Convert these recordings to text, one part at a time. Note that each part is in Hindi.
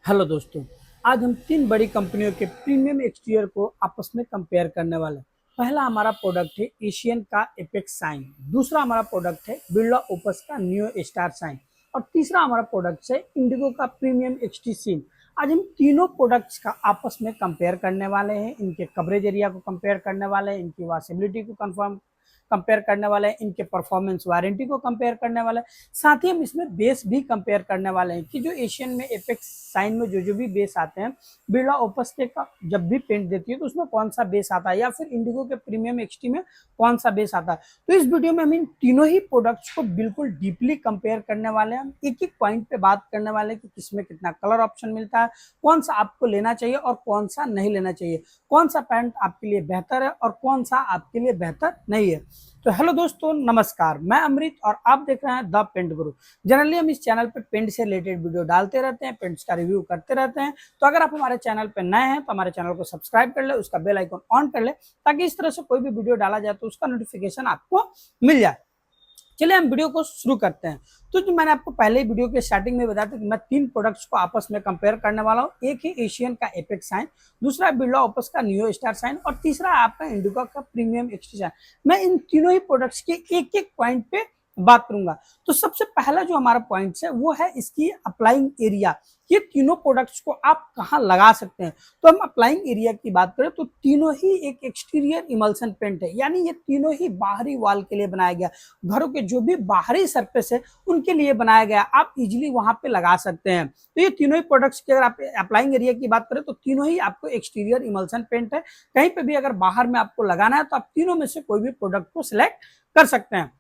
हेलो दोस्तों। आज हम तीन बड़ी कंपनियों के प्रीमियम एक्सटीरियर को आपस में कंपेयर करने वाले हैं। पहला हमारा प्रोडक्ट है एशियन का एपेक्स साइन, दूसरा हमारा प्रोडक्ट है बिरला ओपस का न्यू स्टार साइन और तीसरा हमारा प्रोडक्ट है इंडिगो का प्रीमियम एक्सटी सीन। आज हम तीनों प्रोडक्ट्स का आपस में कंपेयर करने वाले हैं, इनके कवरेज एरिया को कंपेयर करने वाले हैं, इनकी वॉशेबिलिटी को कंपेयर करने वाले हैं, इनके परफॉर्मेंस वारंटी को कंपेयर करने वाले हैं। साथ ही हम इसमें बेस भी कंपेयर करने वाले हैं कि जो एशियन में एपेक्स साइन में जो भी बेस आते हैं, बिरला ओपस के का जब भी पेंट देती है तो उसमें कौन सा बेस आता है या फिर इंडिगो के प्रीमियम एक्सटी में कौन सा बेस आता है। तो इस वीडियो में हम इन तीनों ही प्रोडक्ट्स को बिल्कुल डीपली कंपेयर करने वाले हैं। हम एक एक पॉइंट पे बात करने वाले हैं कि किसमें कितना कलर ऑप्शन मिलता है, कौन सा आपको लेना चाहिए और कौन सा नहीं लेना चाहिए, कौन सा पैंट आपके लिए बेहतर है और कौन सा आपके लिए बेहतर नहीं है। तो हेलो दोस्तों, नमस्कार। मैं अमृत और आप देख रहे हैं द पेंट गुरु। जनरली हम इस चैनल पे पेंट से रिलेटेड वीडियो डालते रहते हैं, पेंट्स का रिव्यू करते रहते हैं। तो अगर आप हमारे चैनल पे नए हैं तो हमारे चैनल को सब्सक्राइब कर ले, उसका बेल आइकन ऑन कर ले ताकि इस तरह से कोई भी वीडियो डाला जाए तो उसका नोटिफिकेशन आपको मिल जाए। चलिए हम वीडियो को शुरू करते हैं। तो जो मैंने आपको पहले ही वीडियो के स्टार्टिंग में बताया था कि मैं तीन प्रोडक्ट्स को आपस में कंपेयर करने वाला हूँ। एक है एशियन का एपेक्स साइन, दूसरा बिरला ओपस का न्यू स्टार साइन और तीसरा आपका इंडिगो का प्रीमियम एक्सटी साइन। मैं इन तीनों ही प्रोडक्ट्स के एक एक पॉइंट पे बात करूंगा। तो सबसे पहला जो हमारा पॉइंट है वो है इसकी अप्लाइंग एरिया। ये तीनों प्रोडक्ट्स को आप कहाँ लगा सकते हैं। तो हम अप्लाइंग एरिया की बात करें तो तीनों ही एक एक्सटीरियर इमल्सन पेंट है, यानी ये तीनों ही बाहरी वॉल के लिए बनाया गया, घरों के जो भी बाहरी सरफेस है उनके लिए बनाया गया, आप इजीली वहां पे लगा सकते हैं। तो ये तीनों ही प्रोडक्ट्स की अगर आप अप्लाइंग एरिया की बात करें तो तीनों ही आपको एक्सटीरियर इमल्सन पेंट है। कहीं पे भी अगर बाहर में आपको लगाना है तो आप तीनों में से कोई भी प्रोडक्ट को सिलेक्ट कर सकते हैं।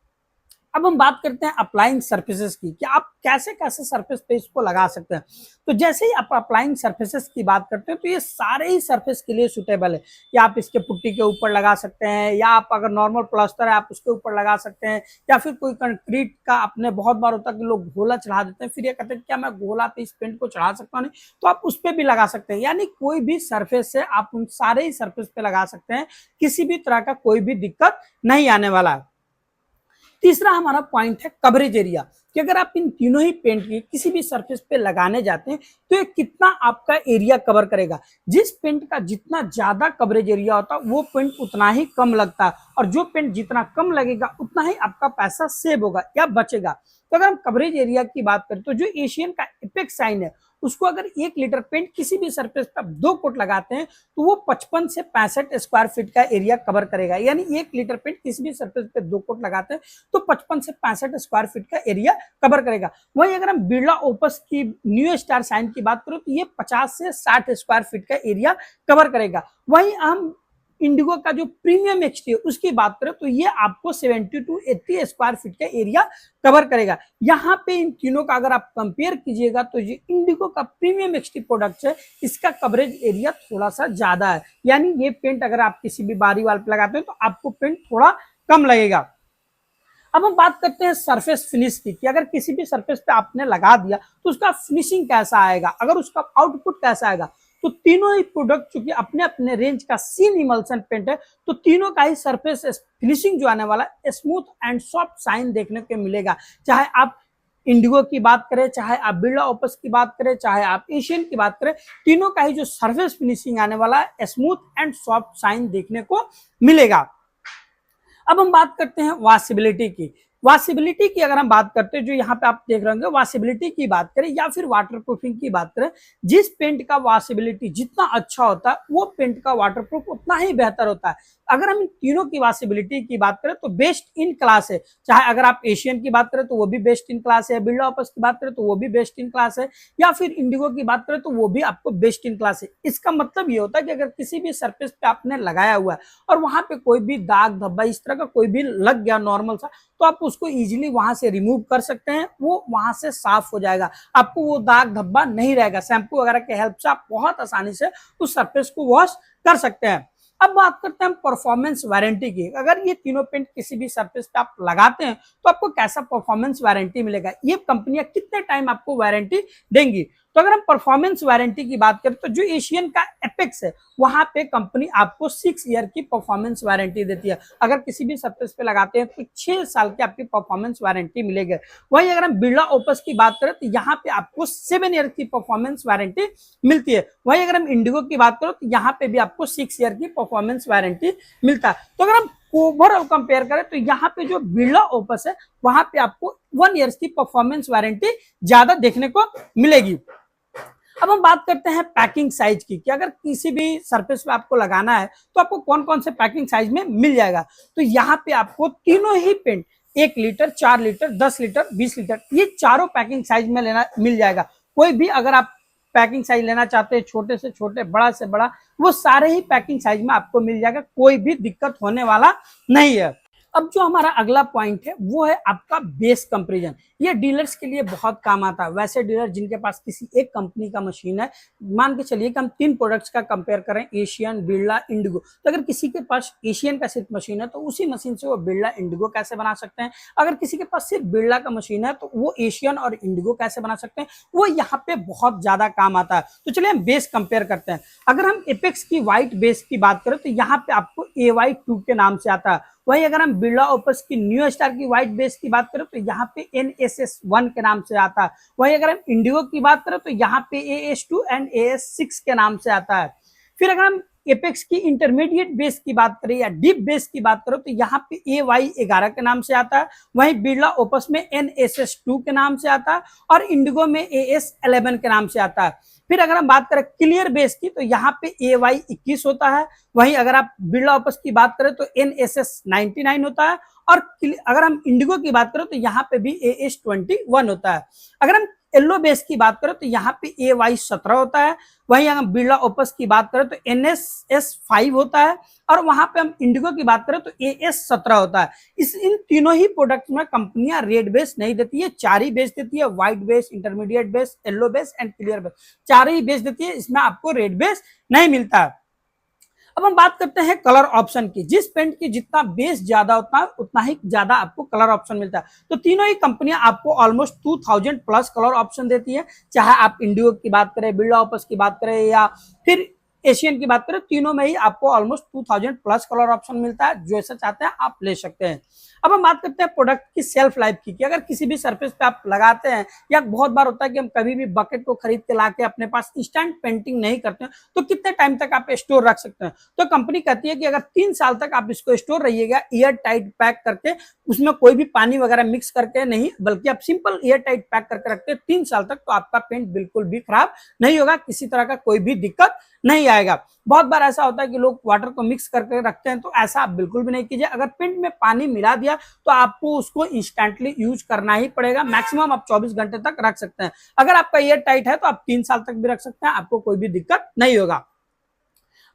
अब हम बात करते हैं अप्लाइंग सरफेसेस की कि आप कैसे कैसे सरफेस पे इसको लगा सकते हैं। तो जैसे ही आप अप्लाइंग सरफेसेस की बात करते हैं तो ये सारे ही सरफेस के लिए सुटेबल है कि आप इसके पुट्टी के ऊपर लगा सकते हैं, या आप अगर नॉर्मल प्लास्टर है आप उसके ऊपर लगा सकते हैं, या फिर कोई कंक्रीट का अपने बहुत बार होता है कि लोग गोला चढ़ा देते हैं, फिर ये कहते हैं क्या मैं गोला पे इस पेंट को चढ़ा सकता हूँ, नहीं तो आप उस पर भी लगा सकते हैं। यानी कोई भी सरफेस है आप उन सारे ही सरफेस पे लगा सकते हैं, किसी भी तरह का कोई भी दिक्कत नहीं आने वाला है। तीसरा हमारा पॉइंट है कवरेज एरिया कि अगर आप इन तीनों ही पेंट की किसी भी सरफेस पे लगाने जाते हैं तो ये कितना आपका एरिया कवर करेगा। जिस पेंट का जितना ज्यादा कवरेज एरिया होता है वो पेंट उतना ही कम लगता है, और जो पेंट जितना कम लगेगा उतना ही आपका पैसा सेव होगा या बचेगा। तो अगर हम कवरेज एरिया की बात करें तो जो एशियन का एपेक्स साइन है उसको अगर 1 लीटर पेंट किसी भी सरफेस पर 2 कोट लगाते हैं तो वो 55 से 65 स्क्वायर फीट का एरिया कवर करेगा। यानी 1 लीटर पेंट किसी भी सरफेस पे 2 कोट लगाते हैं तो 55 से 65 स्क्वायर फीट का एरिया कवर करेगा। वहीं अगर हम बिरला ओपस की न्यू स्टार साइन की बात करें तो ये 50 से 60 स्क्वायर फीट का एरिया कवर करेगा। वहीं हम इंडिगो का जो प्रीमियम एक्सटी है उसकी बात करें तो ये आपको 70 टू 80 स्क्वायर फीट का एरिया कवर करेगा। यहाँ पे इन तीनों का अगर आप कंपेयर कीजिएगा तो ये इंडिगो का प्रीमियम एक्सटी प्रोडक्ट है, इसका कवरेज एरिया थोड़ा सा ज्यादा है। यानी ये पेंट अगर आप किसी भी बारी वाल पे लगाते हैं तो आपको पेंट थोड़ा कम लगेगा। अब हम बात करते हैं सरफेस फिनिश की कि अगर किसी भी सरफेस पे आपने लगा दिया तो उसका फिनिशिंग कैसा आएगा, अगर उसका आउटपुट कैसा आएगा। तो तीनों ही प्रोडक्ट चूंकि अपने अपने रेंज का सीन इमल्सन पेंट है तो तीनों का ही सरफेस फिनिशिंग जो आने वाला स्मूथ एंड सॉफ्ट साइन देखने को मिलेगा। चाहे आप इंडिगो की बात करें, चाहे आप बिरला ओपस की बात करें, चाहे आप एशियन की बात करें, तीनों का ही जो सरफेस फिनिशिंग आने वाला है स्मूथ एंड सॉफ्ट साइन देखने को मिलेगा। अब हम बात करते हैं वॉशेबिलिटी की। वॉशेबिलिटी की अगर हम बात करते हैं, जो यहाँ पे आप देख रहे होंगे वॉशेबिलिटी की बात करें या फिर वाटरप्रूफिंग की बात करें, जिस पेंट का वॉशेबिलिटी जितना अच्छा होता है वो पेंट का वाटरप्रूफ उतना ही बेहतर होता है। अगर हम इन तीनों की वॉशेबिलिटी की बात करें तो बेस्ट इन क्लास है। चाहे अगर आप एशियन की बात करें तो वो भी बेस्ट इन क्लास है, बिरला ओपस की बात करें तो वो भी बेस्ट इन क्लास है, या फिर इंडिगो की बात करें तो वो भी आपको बेस्ट इन क्लास है। इसका मतलब ये होता है कि अगर किसी भी सरफेस पे आपने लगाया हुआ है और वहां पे कोई भी दाग धब्बा इस तरह का कोई भी लग गया नॉर्मल सा, तो आप उसको इजीली वहां से रिमूव कर सकते हैं, वो वहां से साफ हो जाएगा, आपको वो दाग धब्बा नहीं रहेगा। शैम्पू वगैरह के हेल्प से आप बहुत आसानी से उस सरफेस को वॉश कर सकते हैं। अब बात करते हैं परफॉर्मेंस वारंटी की। अगर ये तीनों पेंट किसी भी सरफेस पे आप लगाते हैं तो आपको कैसा परफॉर्मेंस वारंटी मिलेगा, ये कंपनियां कितने टाइम आपको वारंटी देंगी। तो अगर हम परफॉर्मेंस वारंटी की बात करें तो जो एशियन का एपेक्स है वहां पे कंपनी आपको 6 ईयर की परफॉर्मेंस वारंटी देती है। अगर किसी भी सरफेस पे लगाते हैं तो 6 साल की आपकी परफॉर्मेंस वारंटी मिलेगी। वहीं अगर हम बिरला ओपस की बात करें तो यहाँ पे आपको 7 ईयर की परफॉर्मेंस वारंटी मिलती है। वहीं अगर हम इंडिगो की बात करें तो यहाँ पे भी आपको 6 ईयर की परफॉर्मेंस वारंटी मिलता है। तो अगर हम ओवरऑल कंपेयर करें तो यहाँ पे जो बिरला ओपस है वहां पे आपको 1 ईयर की परफॉर्मेंस वारंटी ज्यादा देखने को मिलेगी। अब हम बात करते हैं पैकिंग साइज की कि अगर किसी भी सरफेस पे आपको लगाना है तो आपको कौन कौन से पैकिंग साइज में मिल जाएगा। तो यहाँ पे आपको तीनों ही paint 1 litre, 4 litre, 10 litre, 20 litre ये चारों पैकिंग साइज में लेना मिल जाएगा। कोई भी अगर आप पैकिंग साइज लेना चाहते हैं, छोटे से छोटे, बड़ा से बड़ा, वो सारे ही पैकिंग साइज में आपको मिल जाएगा, कोई भी दिक्कत होने वाला नहीं है। अब जो हमारा अगला पॉइंट है वो है आपका बेस कंपैरिजन। ये डीलर्स के लिए बहुत काम आता है। वैसे डीलर जिनके पास किसी एक कंपनी का मशीन है, मान के चलिए कि हम 3 प्रोडक्ट्स का कंपेयर करें, एशियन, बिरला, इंडिगो, तो अगर किसी के पास एशियन का सिर्फ मशीन है तो उसी मशीन से वो बिरला, इंडिगो कैसे बना सकते हैं। अगर किसी के पास सिर्फ बिरला का मशीन है तो वो एशियन और इंडिगो कैसे बना सकते हैं, वो यहाँ पे बहुत ज्यादा काम आता है। तो चलिए हम बेस कंपेयर करते हैं। अगर हम एपेक्स की व्हाइट बेस की बात करें तो यहाँ पे आपको AY2 के नाम से आता है। वहीं अगर हम बिरला ओपस की न्यू स्टार की व्हाइट बेस की बात करें तो यहाँ पे NSS1 के नाम से आता है। वहीं अगर हम इंडिगो की बात करें तो यहाँ पे AS2 एंड AS6 के नाम से आता है। फिर अगर हम एपेक्स की इंटरमीडिएट बेस की बात करें या डीप बेस की बात करें तो यहाँ पे AY11 के नाम से आता है। वहीं बिरला ओपस में NSS2 के नाम से आता है और इंडिगो में AS11 के नाम से आता है। फिर अगर हम बात करें क्लियर बेस की तो यहाँ पे AY21 होता है। वहीं अगर आप बिरला ओपस की बात करें तो NSS99 होता है और अगर हम इंडिगो की बात करें तो यहाँ पे भी AS21 होता है। अगर हम येलो बेस की बात करें तो यहाँ पे AY17 होता है। वहीं अगर बिरला ओपस की बात करें तो NSS5 होता है और वहां पे हम इंडिगो की बात करें तो AS17 होता है। इन तीनों ही प्रोडक्ट्स में कंपनियां रेड बेस नहीं देती है, 4 ही बेस देती है, white base, intermediate base, yellow base and clear base, 4 he base देती है। इसमें आपको रेड बेस नहीं मिलता है। अब हम बात करते हैं कलर ऑप्शन की। जिस पेंट की जितना बेस ज्यादा होता है उतना ही ज्यादा आपको कलर ऑप्शन मिलता है। तो तीनों ही कंपनियां आपको ऑलमोस्ट 2000 प्लस कलर ऑप्शन देती है। चाहे आप इंडिगो की बात करें, बिरला ओपस की बात करें या फिर एशियन की बात करें, तीनों में ही आपको ऑलमोस्ट 2000 प्लस कलर ऑप्शन मिलता है। जो ऐसा चाहते हैं आप ले सकते हैं। अब हम बात करते हैं प्रोडक्ट की सेल्फ लाइफ की कि अगर किसी भी सरफेस पे आप लगाते हैं या बहुत बार होता है कि हम कभी भी बकेट को खरीद के लाके अपने पास इंस्टेंट पेंटिंग नहीं करते हैं तो कितने टाइम तक आप स्टोर रख सकते हैं। तो कंपनी कहती है कि अगर 3 साल तक आप इसको स्टोर रहिएगा एयर टाइट पैक करके, उसमें कोई भी पानी वगैरह मिक्स करके नहीं, बल्कि आप सिंपल एयर टाइट पैक करके रखते हैं 3 साल तक, तो आपका पेंट बिल्कुल भी खराब नहीं होगा, किसी तरह का कोई भी दिक्कत नहीं आएगा। बहुत बार ऐसा होता है कि लोग वाटर को मिक्स करके रखते हैं, तो ऐसा आप बिल्कुल भी नहीं कीजिए। अगर पेंट में पानी मिला दिया तो आपको उसको इंस्टेंटली यूज करना ही पड़ेगा। मैक्सिमम आप 24 घंटे तक रख सकते हैं। अगर आपका एयर टाइट है तो आप 3 साल तक भी रख सकते हैं, आपको कोई भी दिक्कत नहीं होगा।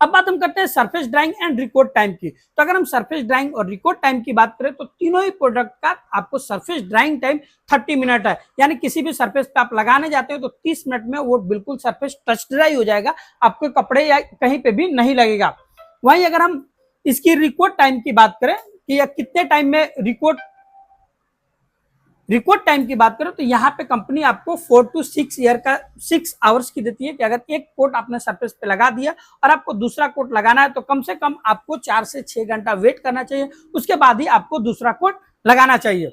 अब बात हम करते हैं surface drawing and record time की। तो अगर हम सरफेस ड्राइंग और रिकॉर्ड टाइम की बात करें तो तीनों ही प्रोडक्ट का आपको सरफेस ड्राइंग टाइम 30 मिनट है। यानी किसी भी सरफेस पे आप लगाने जाते हो तो 30 मिनट में वो बिल्कुल सरफेस टच ड्राई हो जाएगा, आपके कपड़े या कहीं पे भी नहीं लगेगा। वहीं अगर हम इसकी रिकॉर्ड टाइम की बात करें कि या कितने टाइम में रिकॉर्ड टाइम की बात करें तो यहाँ पे कंपनी आपको 4 to 6 आवर्स की देती है कि अगर एक कोट आपने सरफेस पे लगा दिया और आपको दूसरा कोट लगाना है तो कम से कम आपको 4 से 6 घंटा वेट करना चाहिए, उसके बाद ही आपको दूसरा कोट लगाना चाहिए।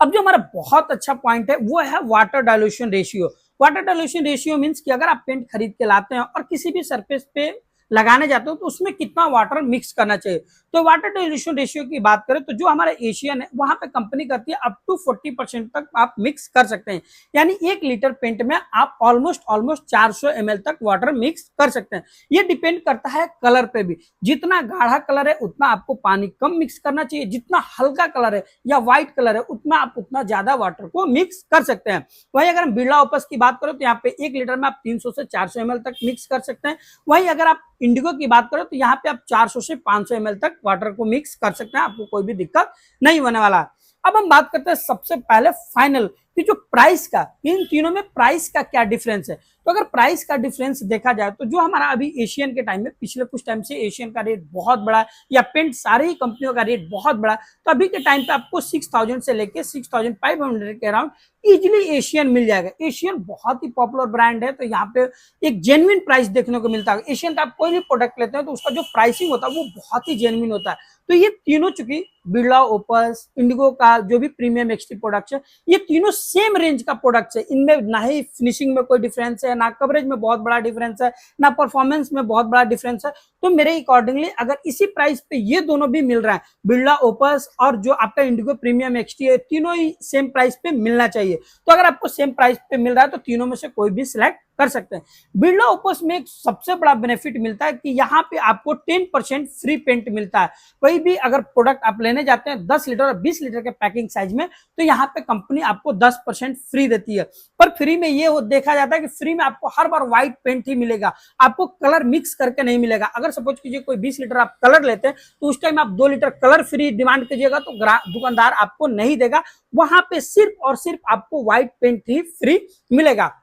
अब जो हमारा बहुत अच्छा पॉइंट है वो है water dilution ratio. Water dilution ratio means कि अगर आप पेंट खरीद के लाते हैं और किसी भी सरफेस पे लगाने जाते हो तो उसमें कितना वाटर मिक्स करना चाहिए। तो वाटर डाइल्यूशन रेशियो की बात करें तो जो हमारा एशियन है वहां पे कंपनी कहती है अप टू 40% तक आप मिक्स कर सकते हैं। यानी 1 लीटर पेंट में आप ऑलमोस्ट 400 ml तक वाटर मिक्स कर सकते हैं। ये डिपेंड करता है कलर पे भी। जितना गाढ़ा कलर है उतना आपको पानी कम मिक्स करना चाहिए, जितना हल्का कलर है या व्हाइट कलर है उतना आप उतना ज्यादा वाटर को मिक्स कर सकते हैं। वहीं अगर हम बिरला ओपस की बात करें तो यहाँ पे 1 लीटर में आप 300 से 400 ml तक मिक्स कर सकते हैं। वहीं अगर आप इंडिगो की बात करो तो यहाँ पे आप 400 से 500 ml तक वाटर को मिक्स कर सकते हैं, आपको कोई भी दिक्कत नहीं होने वाला। अब हम बात करते हैं सबसे पहले फाइनल कि जो प्राइस का, इन तीनों में प्राइस का क्या डिफरेंस है। तो अगर प्राइस का डिफरेंस देखा जाए तो जो हमारा अभी एशियन के टाइम में, पिछले कुछ टाइम से एशियन का रेट बहुत बड़ा या पेंट सारे ही कंपनियों का रेट बहुत बड़ा, तो अभी के टाइम पे आपको 6000 से लेके 6500 के अराउंड इजिली एशियन मिल जाएगा। एशियन बहुत ही पॉपुलर ब्रांड है, तो यहाँ पे एक जेन्युइन प्राइस देखने को मिलता है। एशियन का आप कोई भी प्रोडक्ट लेते हैं तो उसका जो प्राइसिंग होता है वो बहुत ही जेन्युइन होता है। तो ये तीनों, चूंकि बिरला, ओपस, इंडिगो का जो भी प्रीमियम एक्सटी प्रोडक्ट्स है, ये तीनों सेम रेंज का प्रोडक्ट्स है। इनमें ना ही फिनिशिंग में कोई डिफरेंस है, ना कवरेज में बहुत बड़ा डिफरेंस है, ना परफॉर्मेंस में बहुत बड़ा डिफरेंस है। तो मेरे अकॉर्डिंगली अगर इसी प्राइस पे ये दोनों भी मिल रहा है, बिरला ओपस और जो आपका इंडिगो प्रीमियम एक्सटी है, तीनों ही सेम प्राइस पे मिलना चाहिए। तो अगर आपको सेम प्राइस पे मिल रहा है तो तीनों में से कोई भी सिलेक्ट कर सकते हैं। बिरला ओपस में एक सबसे बड़ा बेनिफिट मिलता है कि यहाँ पे आपको 10% फ्री पेंट मिलता है। कोई भी अगर प्रोडक्ट आप लेने जाते हैं 10 लीटर और 20 लीटर के पैकिंग साइज में, तो यहाँ पे कंपनी आपको 10% फ्री देती है। पर फ्री में ये देखा जाता है कि फ्री में आपको हर बार व्हाइट पेंट ही मिलेगा, आपको कलर मिक्स करके नहीं मिलेगा। अगर सपोज कीजिए कोई 20 लीटर आप कलर लेते हैं तो उस टाइम आप 2 लीटर कलर फ्री डिमांड कीजिएगा तो दुकानदार आपको नहीं देगा, वहां पे सिर्फ और सिर्फ आपको व्हाइट पेंट ही फ्री मिलेगा।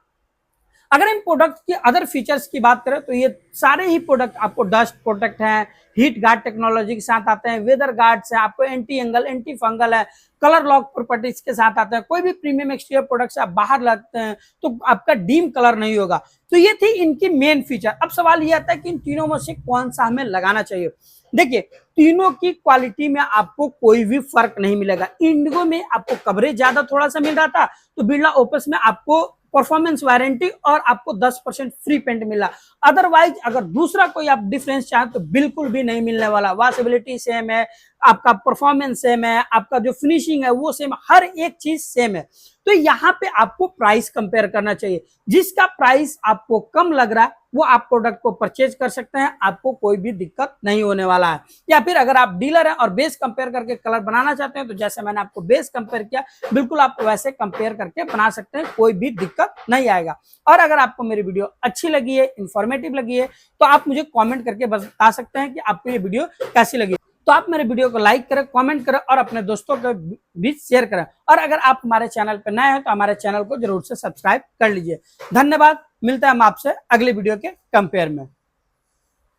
अगर इन प्रोडक्ट के अदर फीचर्स की बात करें तो ये सारे ही प्रोडक्ट आपको डस्ट प्रोटेक्ट हैं, हीट गार्ड टेक्नोलॉजी के साथ आते हैं, वेदर गार्ड्स हैं, आपको एंटी एंगल, एंटी फंगल है, कलर लॉक प्रॉपर्टीज के साथ आते हैं। कोई भी प्रीमियम एक्सटीरियर प्रोडक्ट से आप बाहर लगते हैं तो आपका डीम कलर नहीं होगा। तो ये थी इनकी मेन फीचर। अब सवाल ये आता है कि इन तीनों में से कौन सा हमें लगाना चाहिए। देखिए, तीनों की क्वालिटी में आपको कोई भी फर्क नहीं मिलेगा। इंडिगो में आपको कवरेज ज्यादा थोड़ा सा मिल रहा था, तो बिरला ओपस में आपको परफॉर्मेंस वारंटी और आपको 10% फ्री पेंट मिला। अदरवाइज अगर दूसरा कोई आप डिफरेंस चाहें तो बिल्कुल भी नहीं मिलने वाला। वॉशेबिलिटी सेम है, आपका परफॉर्मेंस सेम है, आपका जो फिनिशिंग है वो सेम, हर एक चीज सेम है। तो यहाँ पे आपको प्राइस कंपेयर करना चाहिए। जिसका प्राइस आपको कम लग रहा है वो आप प्रोडक्ट को परचेज कर सकते हैं, आपको कोई भी दिक्कत नहीं होने वाला है। या फिर अगर आप डीलर हैं और बेस कंपेयर करके कलर बनाना चाहते हैं तो जैसे मैंने आपको बेस कंपेयर किया, बिल्कुल आप वैसे कंपेयर करके बना सकते हैं, कोई भी दिक्कत नहीं आएगा। और अगर आपको मेरी वीडियो अच्छी लगी है, इंफॉर्मेटिव लगी है, तो आप मुझे कमेंट करके बता सकते हैं कि आपको ये वीडियो कैसी लगी। तो आप मेरे वीडियो को लाइक करें, कमेंट करें और अपने दोस्तों के बीच शेयर करें। और अगर आप हमारे चैनल पर नए हैं तो हमारे चैनल को जरूर से सब्सक्राइब कर लीजिए। धन्यवाद। मिलता है हम आपसे अगले वीडियो के कंपेयर में।